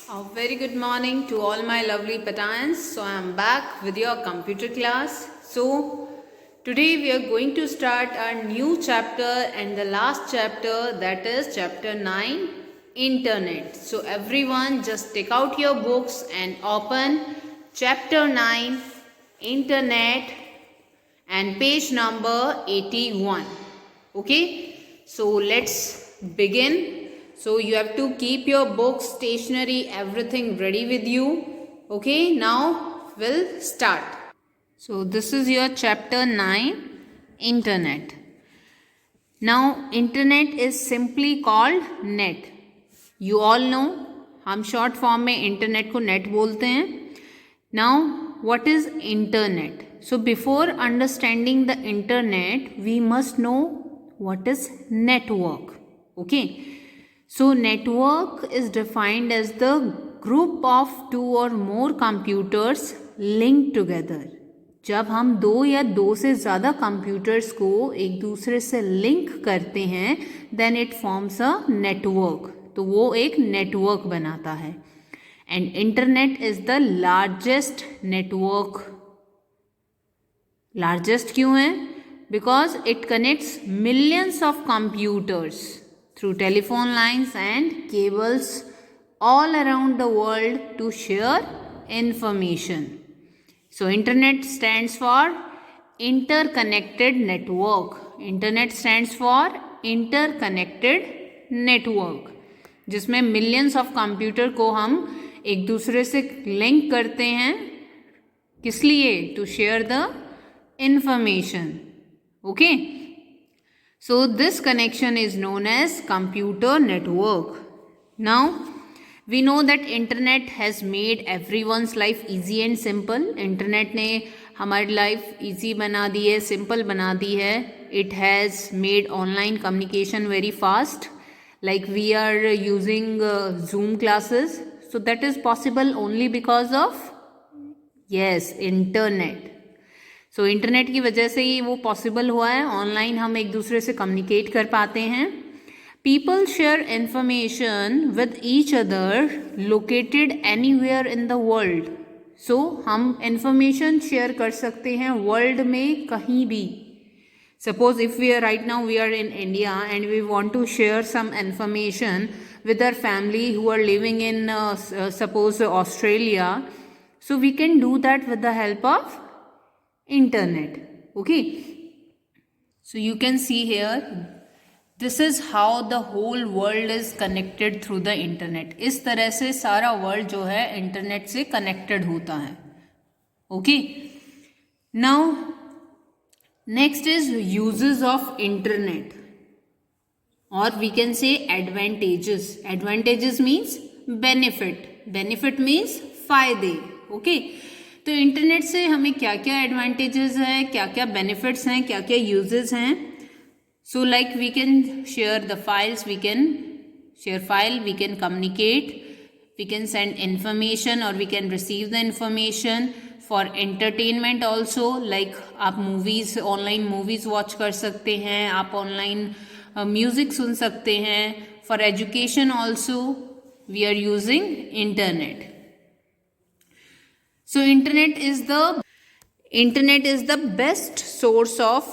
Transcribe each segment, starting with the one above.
A very good morning to all my lovely patans. So I am back with your computer class. So today we are going to start our new chapter and the last chapter, that is chapter 9, Internet. So everyone just take out your books and open chapter 9, Internet, and page number 81. Okay, so let's begin. So you have to keep your books, stationery, everything ready with you. Okay, now we'll start. So this is your chapter 9, Internet. Now Internet is simply called net. You all know, हम short form में internet को net बोलते हैं. Now what is internet? So before understanding the internet, we must know what is network. Okay. So network is defined as the group of two or more computers linked together. जब हम दो या दो से ज़्यादा computers को एक दूसरे से लिंक करते हैं then it forms a network, तो वो एक नेटवर्क बनाता है. And internet is the largest network. Largest क्यों है? Because it connects millions of computers through telephone lines and cables all around the world to share information. So internet stands for interconnected network. Internet stands for interconnected network, जिसमें millions of computer को हम एक दूसरे से link करते हैं. किस लिए? To share the information. Okay. So this connection is known as computer network. Now we know that internet has made everyone's life easy and simple. Internet ने हमारी life easy बना दी है, simple बना दी है. It has made online communication very fast. Like we are using Zoom classes. So that is possible only because of internet. So internet की वजह से ही वो पॉसिबल हुआ है. ऑनलाइन हम एक दूसरे से कम्युनिकेट कर पाते हैं. People share information with each other located anywhere in the world. So हम इंफॉर्मेशन शेयर कर सकते हैं वर्ल्ड में कहीं भी. Suppose if we are right now we are in India and we want to share some information with our family who are living in suppose Australia, so we can do that with the help of internet. Okay, so you can see here this is how the whole world is connected through the internet. इस तरह से सारा world जो है internet से connected होता है. Okay, now next is uses of internet, or we can say advantages. Advantages means benefit. Benefit means फायदे. Okay, तो इंटरनेट से हमें क्या क्या एडवांटेजेस हैं, क्या क्या बेनिफिट्स हैं, क्या क्या यूजेस हैं. So like we can share the files, we can share file, we can communicate, we can send information और we can receive the information. For entertainment also, like आप मूवीज़, ऑनलाइन मूवीज़ वॉच कर सकते हैं, आप online music सुन सकते हैं. For education also we are using internet. So internet is the best source of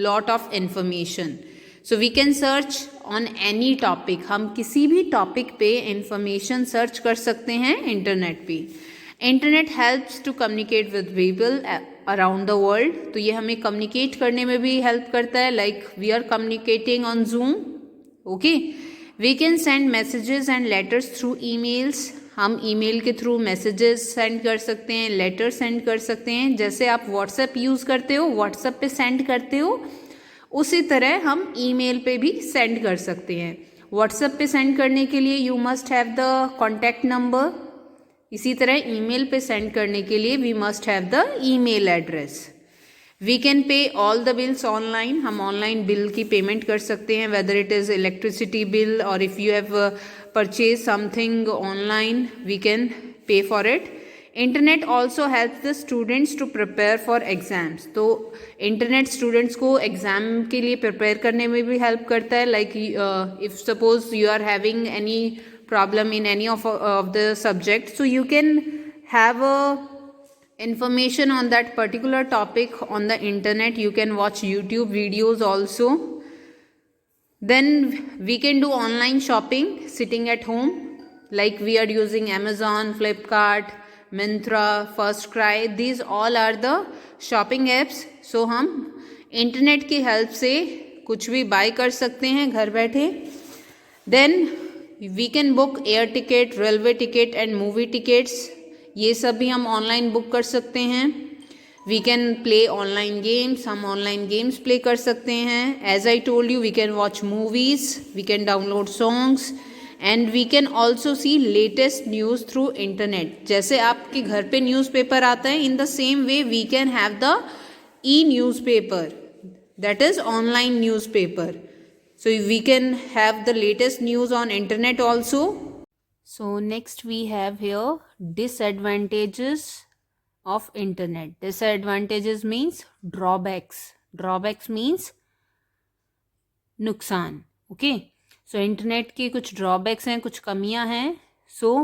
lot of information. So we can search on any topic. हम किसी भी topic पे information search कर सकते हैं internet पे. Internet helps to communicate with people around the world. तो ये हमें communicate करने में भी help करता है. Like we are communicating on Zoom. Okay. We can send messages and letters through emails. हम ईमेल के थ्रू मैसेजेस सेंड कर सकते हैं, लेटर सेंड कर सकते हैं. जैसे आप व्हाट्सएप यूज़ करते हो, व्हाट्सएप पे सेंड करते हो, उसी तरह हम ईमेल पे भी सेंड कर सकते हैं. व्हाट्सएप पे सेंड करने के लिए you must have the contact number. इसी तरह ईमेल पे सेंड करने के लिए we must have the email address. We can pay all the bills online. हम ऑनलाइन बिल की पेमेंट कर सकते हैं, whether it is electricity bill और if you have purchase something online, we can pay for it. Internet also helps the students to prepare for exams. तो internet students को exam के लिए prepare करने में भी help करता है. Like if suppose you are having any problem in any of the subject, so you can have a information on that particular topic on the internet. You can watch YouTube videos also. Then we can do online shopping sitting at home, like we are using Amazon, Flipkart, Myntra, First Cry. These all are the shopping apps. So हम internet की help से कुछ भी buy कर सकते हैं घर बैठे. Then we can book air ticket, railway ticket and movie tickets. ये सब भी हम ऑनलाइन बुक कर सकते हैं. We can play online games, हम ऑनलाइन गेम्स प्ले कर सकते हैं. As I told you, we can watch movies, we can download songs and we can also see latest news through internet. जैसे आपके घर पे न्यूज़पेपर आता है, in the same way we can have the e-newspaper, that is online newspaper. So we can have the latest news on internet also. So next we have here disadvantages of internet. Disadvantages means drawbacks. Drawbacks means नुकसान. Okay, so internet के कुछ drawbacks हैं, कुछ कमियां हैं. So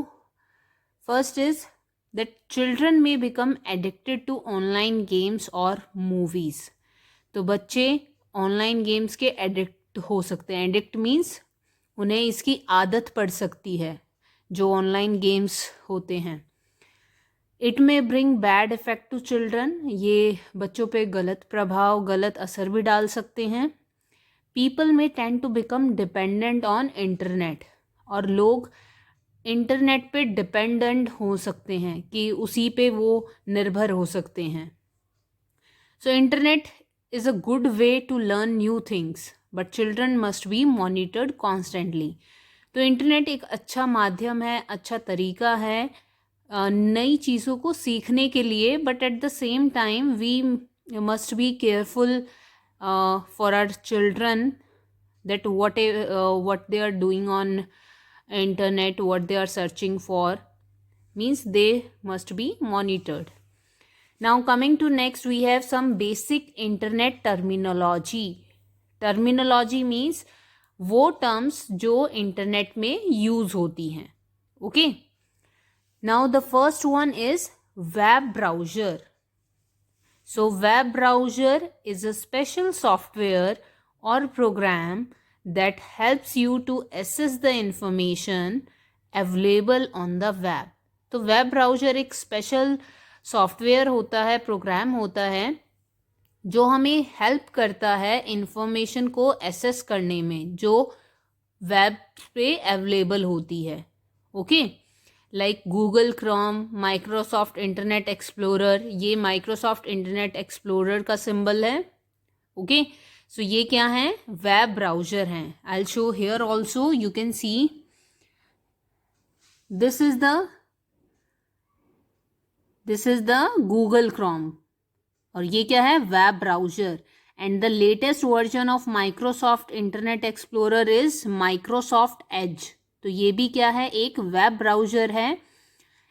first is that children may become addicted to online games or movies. तो बच्चे online games के एडिक्ट हो सकते हैं. एडिक्ट मीन्स उन्हें इसकी आदत पड़ सकती है जो ऑनलाइन गेम्स होते हैं. It may bring bad effect to children. ये बच्चों पे गलत प्रभाव, गलत असर भी डाल सकते हैं. People may tend to become dependent on internet. और लोग इंटरनेट पे डिपेंडेंट हो सकते हैं कि उसी पे वो निर्भर हो सकते हैं. So internet is a good way to learn new things, but children must be monitored constantly. तो इंटरनेट एक अच्छा माध्यम है, अच्छा तरीका है नई चीज़ों को सीखने के लिए, but at the same time we must be careful for our children that what they are doing on internet, what they are searching for, means they must be monitored. Now coming to next, we have some basic internet terminology. Terminology means वो terms जो internet में use होती हैं. Okay, now the first one is web browser. So web browser is a special software or program that helps you to access the information available on the web. तो web browser एक special software होता है, programme होता है जो हमें help करता है इंफॉर्मेशन को एसेस करने में जो वेब पे अवेलेबल होती है. Okay, like Google Chrome, Microsoft Internet explorer. ये माइक्रोसॉफ्ट इंटरनेट एक्सप्लोरर का सिंबल है. ओके, सो ये क्या है? वेब ब्राउज़र हैं. I will show here also. You can C this is the Google Chrome और ये क्या है? Web browser. And the latest version of Microsoft Internet explorer is Microsoft Edge. तो ये भी क्या है? एक वेब ब्राउज़र है,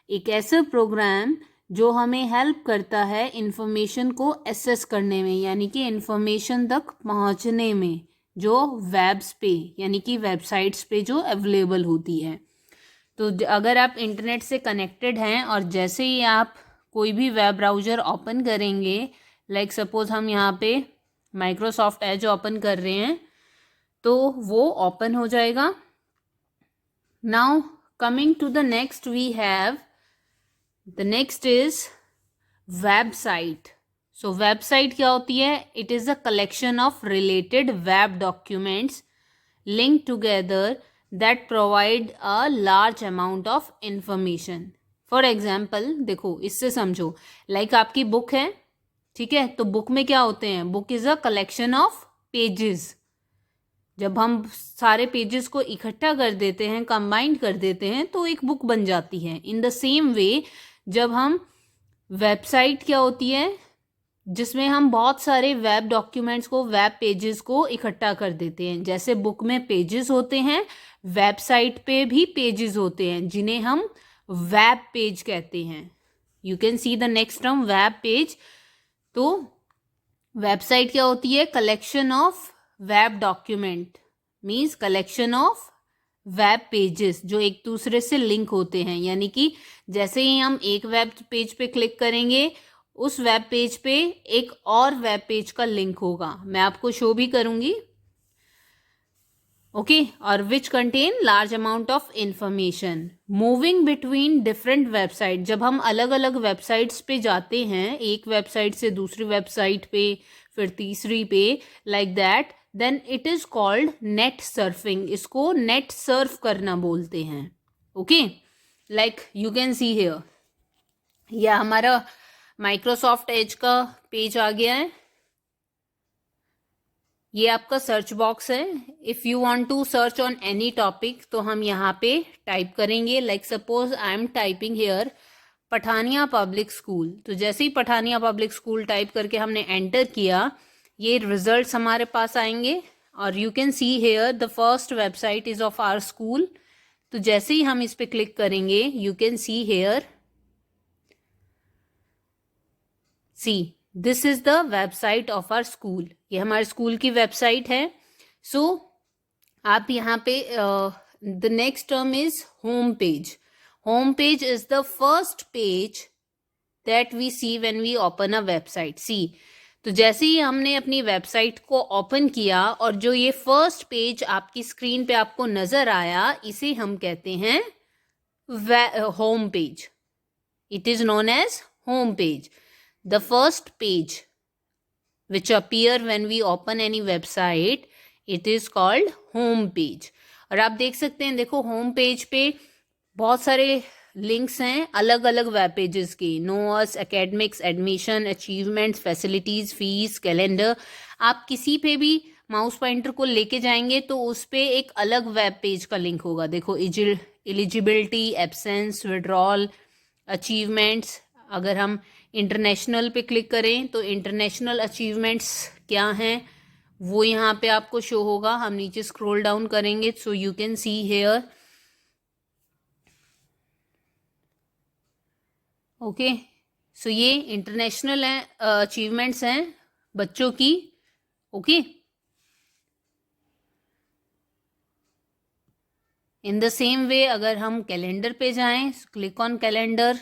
एक ऐसा प्रोग्राम जो हमें हेल्प करता है इंफॉर्मेशन को एसेस करने में, यानी कि इंफॉर्मेशन तक पहुंचने में, जो वेब्स पे यानी कि वेबसाइट्स पे जो अवेलेबल होती है. तो अगर आप इंटरनेट से कनेक्टेड हैं और जैसे ही आप कोई भी वेब ब्राउज़र ओपन करेंगे, लाइक सपोज हम यहाँ पे माइक्रोसॉफ्ट एज ओपन कर रहे हैं, तो वो ओपन हो जाएगा. Now coming to the next, we have the next is website. So website क्या होती है? It is a collection of related web documents linked together that provide a large amount of information. For example, देखो इससे समझो, like आपकी book है, ठीक है? तो बुक में क्या होते हैं? Book is a collection of pages. जब हम सारे पेजेस को इकट्ठा कर देते हैं, कंबाइंड कर देते हैं, तो एक बुक बन जाती है. इन द सेम वे जब हम वेबसाइट क्या होती है? जिसमें हम बहुत सारे वेब डॉक्यूमेंट्स को, वेब पेजेस को इकट्ठा कर देते हैं. जैसे बुक में पेजेस होते हैं, वेबसाइट पे भी पेजेस होते हैं जिन्हें हम वेब पेज कहते हैं. You can see the next term web page. तो वेबसाइट क्या होती है? Collection of web document, means collection of web pages जो एक दूसरे से लिंक होते हैं, यानी कि जैसे ही हम एक वेब पेज पे क्लिक करेंगे उस वेब पेज पे एक और वेब पेज का लिंक होगा, मैं आपको शो भी करूंगी। ओके, और which contain large amount of information moving between different website. जब हम अलग अलग वेबसाइट्स पे जाते हैं, एक वेबसाइट से दूसरी वेबसाइट पे, फिर तीसरी पे, like that, then it is called net surfing. इसको नेट सर्फ करना बोलते हैं। Okay, like you can see here, यह हमारा माइक्रोसॉफ्ट एज का पेज आ गया है। ये आपका सर्च बॉक्स है। If you want to search on any topic तो हम यहाँ पे टाइप करेंगे, like suppose I am typing here Pathania Public School. तो जैसे ही पठानिया पब्लिक स्कूल टाइप करके हमने एंटर किया, ये रिजल्ट्स हमारे पास आएंगे और you can see here the first website is of our school. तो जैसे ही हम इस पे क्लिक करेंगे, you can see here, see this is the website of our school. ये हमारे स्कूल की वेबसाइट है। सो आप यहाँ पे the next term is home page. Home page is the first page that we see when we open a website. See, तो जैसे ही हमने अपनी वेबसाइट को ओपन किया और जो ये फर्स्ट पेज आपकी स्क्रीन पे आपको नजर आया, इसे हम कहते हैं home page. It is known age home page. The first page which appear when we open any website, it is called home page। और आप देख सकते हैं, देखो होम पेज पे बहुत सारे लिंक्स हैं अलग अलग वेब पेजेस के, notes, academics, admission, achievements, facilities, fees, calendar. आप किसी पे भी माउस पॉइंटर को लेके जाएंगे तो उस पे एक अलग वेब पेज का लिंक होगा। देखो एलिजिबिलिटी, एब्सेंस, विड्रॉल, अचीवमेंट्स। अगर हम इंटरनेशनल पे क्लिक करें तो इंटरनेशनल अचीवमेंट्स क्या हैं वो यहाँ पे आपको शो होगा। हम नीचे स्क्रॉल डाउन करेंगे so you can see here. Okay, so ये इंटरनेशनल अचीवमेंट्स हैं बच्चों की। Okay, in the same way अगर हम कैलेंडर पे जाएं, click on calendar,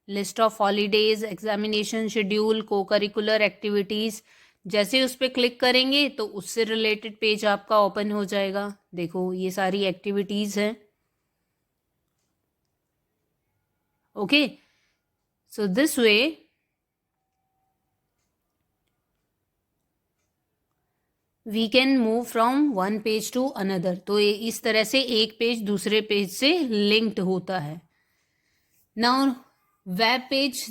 list of holidays, examination schedule, cocurricular activities. जैसे उस पर क्लिक करेंगे तो उससे रिलेटेड पेज आपका ओपन हो जाएगा। देखो ये सारी एक्टिविटीज़ हैं। Okay, so this way we can move from one page to another. तो इस तरह से एक पेज दूसरे पेज से लिंक्ड होता है। Now web page,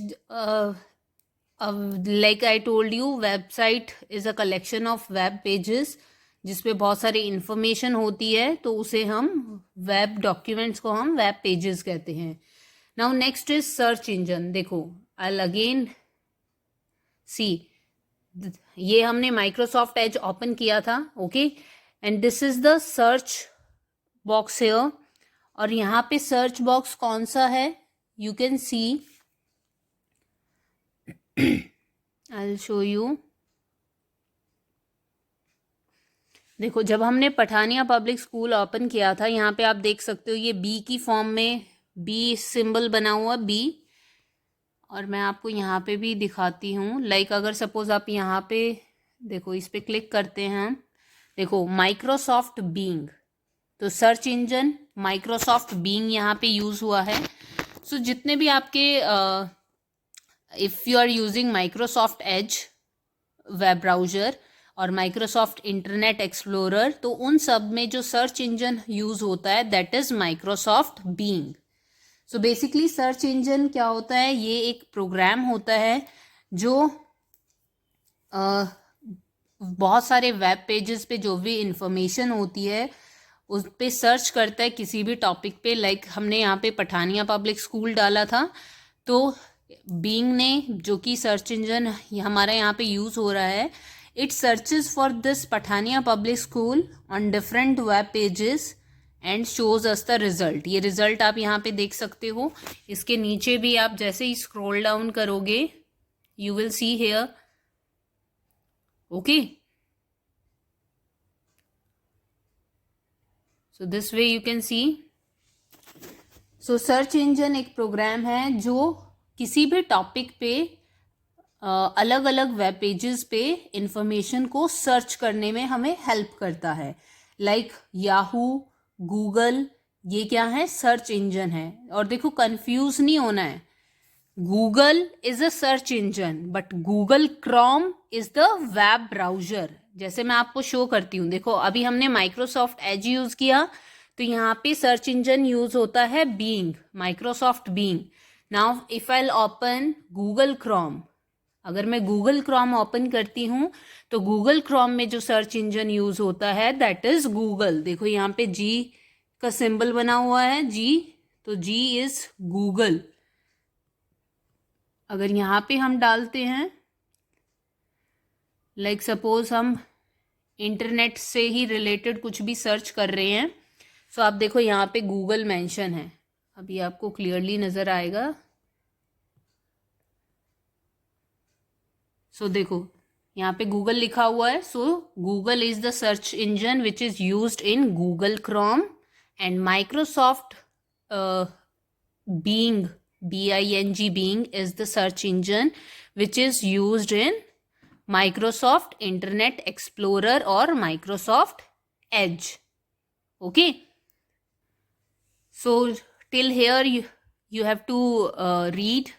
like I told you, website is a collection of web pages जिसपे बहुत सारी इंफॉर्मेशन होती है, तो उसे हम वेब डॉक्यूमेंट्स को हम वेब पेजेस कहते हैं। Now next is search engine. देखो आई अगेन सी, ये हमने माइक्रोसॉफ्ट एज ओपन किया था। Okay, and this is the search box here. और यहाँ पे सर्च बॉक्स कौन सा है, you can C, I'll show you। देखो जब हमने पठानिया पब्लिक स्कूल ओपन किया था, यहाँ पे आप देख सकते हो ये बी की फॉर्म में बी सिंबल बना हुआ बी। और मैं आपको यहाँ पे भी दिखाती हूँ, लाइक अगर सपोज आप यहाँ पे देखो, इस पे क्लिक करते हैं हम, देखो माइक्रोसॉफ्ट बीइंग, तो सर्च इंजन माइक्रोसॉफ्ट बीइंग यहाँ पे यूज हुआ है। सो जितने भी आपके if you are using Microsoft Edge web browser और माइक्रोसॉफ्ट इंटरनेट एक्सप्लोरर, तो उन सब में जो सर्च इंजन यूज़ होता है that is Microsoft being. So basically search engine क्या होता है, ये एक प्रोग्राम होता है जो बहुत सारे वेब पेजेस पे जो भी इंफॉर्मेशन होती है उस पे सर्च करता है किसी भी टॉपिक पे। लाइक हमने यहाँ पे पठानिया पब्लिक स्कूल डाला था, तो बीइंग ने, जो कि सर्च इंजन हमारा यहाँ पे यूज़ हो रहा है, it searches for this Pathania Public school on different web pages and shows us the result. ये रिजल्ट आप यहाँ पे देख सकते हो। इसके नीचे भी आप जैसे ही स्क्रॉल डाउन करोगे you will see here. Okay, so this way you can see. So search engine एक प्रोग्राम है जो किसी भी टॉपिक पे अलग अलग वेब पेजेस पे इंफॉर्मेशन को सर्च करने में हमें हेल्प करता है. लाइक याहू, गूगल, ये क्या है? सर्च इंजन है. और देखो कंफ्यूज नहीं होना है. Google is a search engine but Google Chrome is the web browser. जैसे मैं आपको शो करती हूँ, देखो अभी हमने माइक्रोसॉफ्ट एज यूज किया तो यहाँ पे सर्च इंजन यूज होता है being, Microsoft being. Now if I open Google Chrome, अगर मैं गूगल क्रोम ओपन करती हूँ तो गूगल क्रोम में जो सर्च इंजन यूज होता है दैट इज गूगल. देखो यहाँ पे जी का सिंबल बना हुआ है, जी, तो जी इज गूगल. अगर यहाँ पे हम डालते हैं, लाइक सपोज हम इंटरनेट से ही रिलेटेड कुछ भी सर्च कर रहे हैं, सो आप देखो यहाँ पे गूगल मेंशन है. अभी आपको क्लियरली नजर आएगा. सो देखो यहाँ पे गूगल लिखा हुआ है. सो Google is the search engine which is used in Google Chrome and Microsoft being, BING being is the search engine which is used in Microsoft Internet Explorer or Microsoft Edge. Okay, so till here you have to read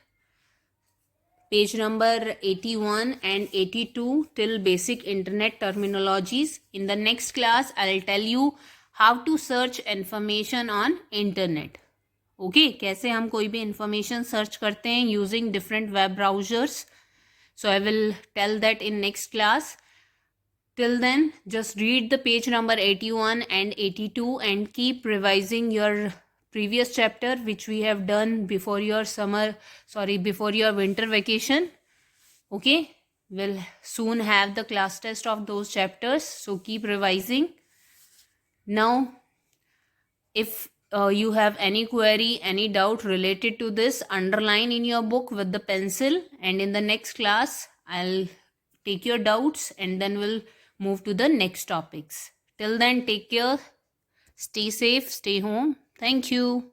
page number 81 and 82 till basic internet terminologies. In the next class I'll tell you how to search information on internet. Okay, कैसे हम कोई भी information search करते हैं using different web browsers. So I will tell that in next class. Till then just read the page number 81 and 82 and keep revising your previous chapter which we have done before your winter vacation. Okay, we'll soon have the class test of those chapters, so keep revising. Now if you have any query, any doubt related to this, underline in your book with the pencil, and in the next class I'll take your doubts and then we'll move to the next topics. Till then, take care, stay safe, stay home. Thank you.